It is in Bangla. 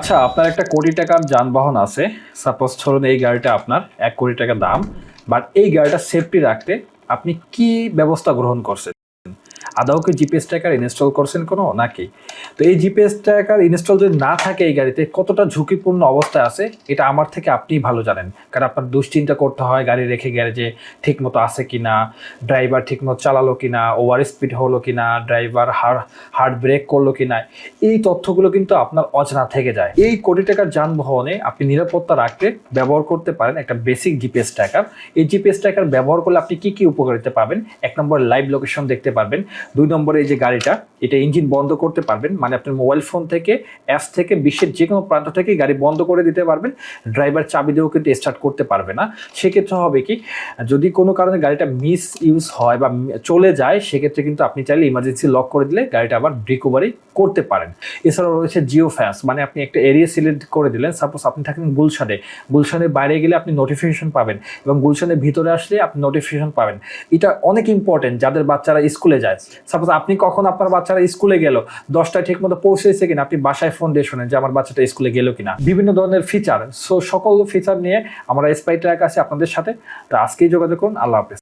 আচ্ছা, আপনার একটা কোটি টাকার যানবাহন আছে। সাপোজ ধরুন এই গাড়িটা আপনার ১ কোটি টাকা দাম। বাট এই গাড়িটা সেফটি রাখতে আপনি কি ব্যবস্থা গ্রহণ করছেন? আদৌ কি জিপিএস ট্র্যাকার ইনস্টল করছেন কোনো নাকি? তো এই জিপিএস ট্র্যাকার ইনস্টল যদি না থাকে এই গাড়িতে কতটা ঝুঁকিপূর্ণ অবস্থায় আছে এটা আমার থেকে আপনিই ভালো জানেন। কারণ আপনার দুশ্চিন্তা করতে হয় গাড়ি রেখে গ্যারেজে ঠিকমতো আছে কিনা, ড্রাইভার ঠিকমতো চালালো কিনা, ওভার স্পিড হলো কিনা, ড্রাইভার হার্ড ব্রেক করলো কিনা। এই তথ্যগুলো কিন্তু আপনার অজানা থেকে যায়। এই কোটি টাকার যানবাহনে আপনি নিরাপত্তা রাখতে ব্যবহার করতে পারেন একটা বেসিক জিপিএস ট্র্যাকার। এই জিপিএস ট্র্যাকার ব্যবহার করলে আপনি কি উপকারিতা পাবেন? ১ নম্বর লাইভ লোকেশন দেখতে পারবেন। ২ নম্বরে এই যে গাড়িটা, এটা ইঞ্জিন বন্ধ করতে পারবেন, মানে আপনার মোবাইল ফোন থেকে অ্যাপস থেকে বিশ্বের যে কোনো প্রান্ত থেকে গাড়ি বন্ধ করে দিতে পারবেন। ড্রাইভার চাবি দিয়েও কিন্তু স্টার্ট করতে পারবে না। সেক্ষেত্রে হবে কি, যদি কোনো কারণে গাড়িটা মিস ইউজ হয় বা চলে যায়, সেক্ষেত্রে কিন্তু আপনি চাইলে ইমার্জেন্সি লক করে দিলে গাড়িটা আবার রিকভারি করতে পারেন। এছাড়াও রয়েছে জিও ফ্যান্স, মানে আপনি একটা এরিয়া সিলেক্ট করে দিলেন। সাপোজ আপনি থাকেন গুলশানের বাইরে গেলে আপনি নোটিফিকেশন পাবেন এবং গুলশানের ভিতরে আসলে আপনি নোটিফিকেশন পাবেন। এটা অনেক ইম্পর্টেন্ট যাদের বাচ্চারা স্কুলে যায়। সাপোজ আপনি কখন আপনার বাচ্চারা স্কুলে গেল, 10টায় ঠিক মতো পৌঁছেছে কিনা, আপনি বাসায় ফোন দিয়ে শোনেন যে আমার বাচ্চাটা স্কুলে গেল কিনা। বিভিন্ন ধরনের ফিচার, সকল ফিচার নিয়ে আমরা স্পাই ট্র্যাক আছে আপনাদের সাথে। তো আজকেই যোগাযোগ করুন। আল্লাহ হাফেজ।